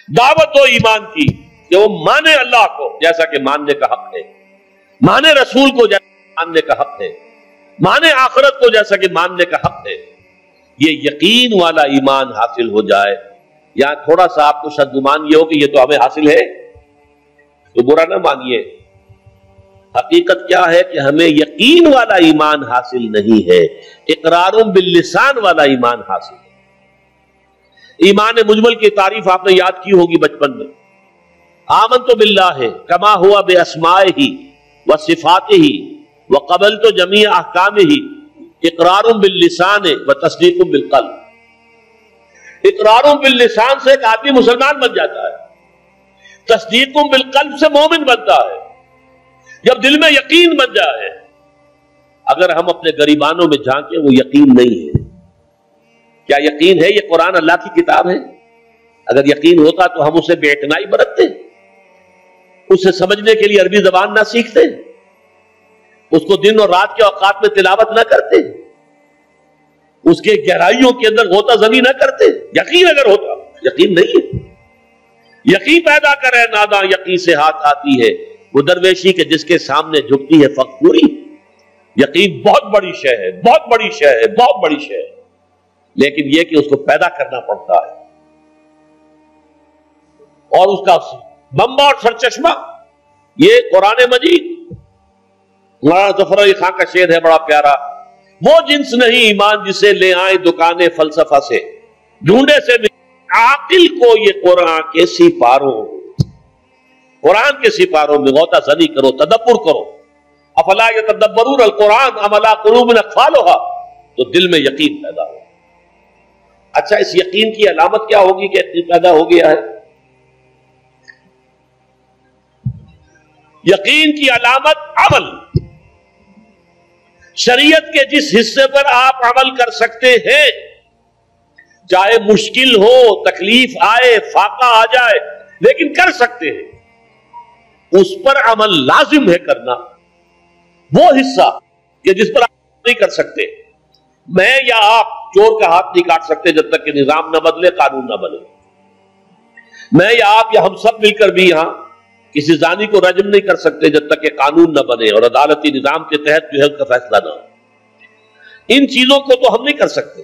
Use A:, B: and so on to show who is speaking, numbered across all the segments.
A: دعوت ہو ایمان کی کہ وہ مانے اللہ کو جیسا کہ ماننے کا حق ہے، مانے رسول کو جیسا ماننے کا حق ہے، مانے آخرت کو جیسا کہ ماننے کا حق ہے. یہ یقین والا ایمان حاصل ہو جائے. یا تھوڑا سا آپ کو شک گمان یہ ہو کہ یہ تو ہمیں حاصل ہے تو برا نہ مانیے. حقیقت کیا ہے کہ ہمیں یقین والا ایمان حاصل نہیں ہے، اقرار باللسان والا ایمان حاصل ہے. ایمان مجمل کی تعریف آپ نے یاد کی ہوگی بچپن میں. آمنت باللہ کما ہوا باسمائہ وصفاتہ وقبلت جمیع احکامہ اقرار باللسان وتصدیق بالقلب. اقرار باللسان سے ایک آدمی مسلمان بن جاتا ہے، تصدیق بالقلب سے مومن بنتا ہے. جب دل میں یقین بن جائے، اگر ہم اپنے گریبانوں میں جھانکیں وہ یقین نہیں ہے. کیا یقین ہے یہ قرآن اللہ کی کتاب ہے؟ اگر یقین ہوتا تو ہم اسے بے اعتنائی برتتے، اسے سمجھنے کے لیے عربی زبان نہ سیکھتے، اس کو دن اور رات کے اوقات میں تلاوت نہ کرتے، اس کے گہرائیوں کے اندر غوطہ زنی نہ کرتے. یقین اگر ہوتا، یقین نہیں ہے. یقین پیدا کرے ناداں یقین سے ہاتھ آتی ہے، وہ درویشی کے جس کے سامنے جھکتی ہے فقوری. یقین بہت بڑی شے ہے، بہت بڑی شے ہے، بہت بڑی شے ہے، لیکن یہ کہ اس کو پیدا کرنا پڑتا ہے. اور اس کا بمبا اور سرچشمہ یہ قرآن مجید. مولانا ظفر علی خان کا شعر ہے بڑا پیارا. وہ جنس نہیں ایمان جسے لے آئے دکانیں فلسفہ سے، ڈھونڈے سے عاقل کو یہ قرآن کے سپاروں. قرآن کے سپاروں میں غوطہ زنی کرو، تدبر کرو. افلا یتدبرون القرآن ام علی قلوب اقفالھا، تو دل میں یقین پیدا ہو. اچھا، اس یقین کی علامت کیا ہوگی کہ یقین پیدا ہو گیا ہے؟ یقین کی علامت عمل. شریعت کے جس حصے پر آپ عمل کر سکتے ہیں، چاہے مشکل ہو، تکلیف آئے، فاقہ آ جائے، لیکن کر سکتے ہیں، اس پر عمل لازم ہے کرنا. وہ حصہ کہ جس پر آپ نہیں کر سکتے، میں یا آپ چور کا ہاتھ نہیں کاٹ سکتے جب تک کہ نظام نہ بدلے، قانون نہ بدلے. میں یا آپ یا ہم سب مل کر بھی یہاں کسی زانی کو رجم نہیں کر سکتے جب تک کہ قانون نہ بنے اور عدالتی نظام کے تحت جو ہے اس کا فیصلہ نہ ہو. ان چیزوں کو تو ہم نہیں کر سکتے،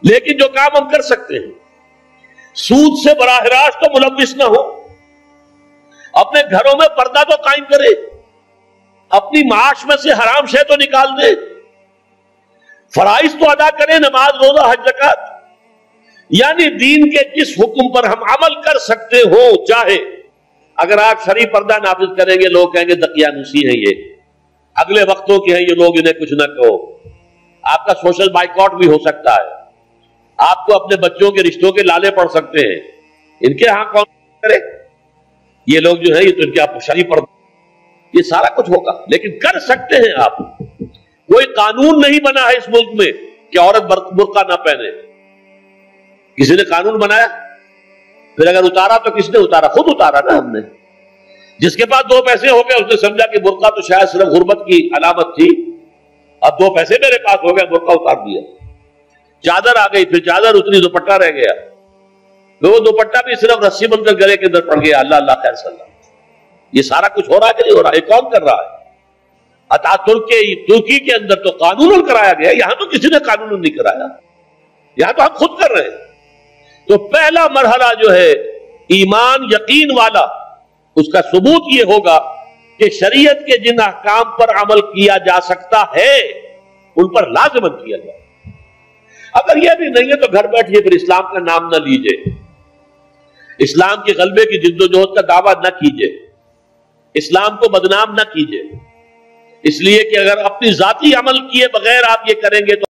A: لیکن جو کام ہم کر سکتے ہیں، سود سے براہ راست تو ملوث نہ ہو، اپنے گھروں میں پردہ تو قائم کرے، اپنی معاش میں سے حرام شے تو نکال دے، فرائض تو ادا کرے، نماز، روزہ، حج، زکات. یعنی دین کے جس حکم پر ہم عمل کر سکتے ہو، چاہے اگر آپ شرعی پردہ نافذ کریں گے لوگ کہیں گے دقیانوسی ہیں، یہ اگلے وقتوں کے ہیں، یہ لوگ انہیں کچھ نہ کہو. آپ کا سوشل بائیکاٹ بھی ہو سکتا ہے، آپ کو اپنے بچوں کے رشتوں کے لالے پڑ سکتے ہیں. ان کے ہاں کون کرے؟ یہ لوگ جو ہے یہ تو ان کے آپ شرعی پردہ، یہ سارا کچھ ہوگا، لیکن کر سکتے ہیں آپ. کوئی قانون نہیں بنا ہے اس ملک میں کہ عورت برقع نہ پہنے. کسی نے قانون بنایا؟ پھر اگر اتارا تو کس نے اتارا؟ خود اتارا نا ہم نے. جس کے پاس دو پیسے ہو گئے اس نے سمجھا کہ برقع تو شاید صرف غربت کی علامت تھی، اب دو پیسے میرے پاس ہو گئے، برقع اتار دیا. چادر آ گئی، پھر چادر اتری، دوپٹہ رہ گیا، پھر وہ دوپٹہ بھی صرف رسی بن کر گلے کے اندر پڑ گیا. اللہ اللہ خیر صلی اللہ. یہ سارا کچھ ہو رہا ہے کہ نہیں ہو رہا؟ یہ کون کر رہا ہے؟ ترکی کے اندر تو قانون کرایا گیا، یہاں تو کسی نے قانون نہیں کرایا، یہاں تو ہم خود کر رہے ہیں. تو پہلا مرحلہ جو ہے ایمان یقین والا، اس کا ثبوت یہ ہوگا کہ شریعت کے جن احکام پر عمل کیا جا سکتا ہے ان پر لازماً کیا جائے. اگر یہ بھی نہیں ہے تو گھر بیٹھیے، پھر اسلام کا نام نہ لیجئے، اسلام کے غلبے کی جد و جہد کا دعویٰ نہ کیجئے، اسلام کو بدنام نہ کیجئے. اس لیے کہ اگر اپنی ذاتی عمل کیے بغیر آپ یہ کریں گے تو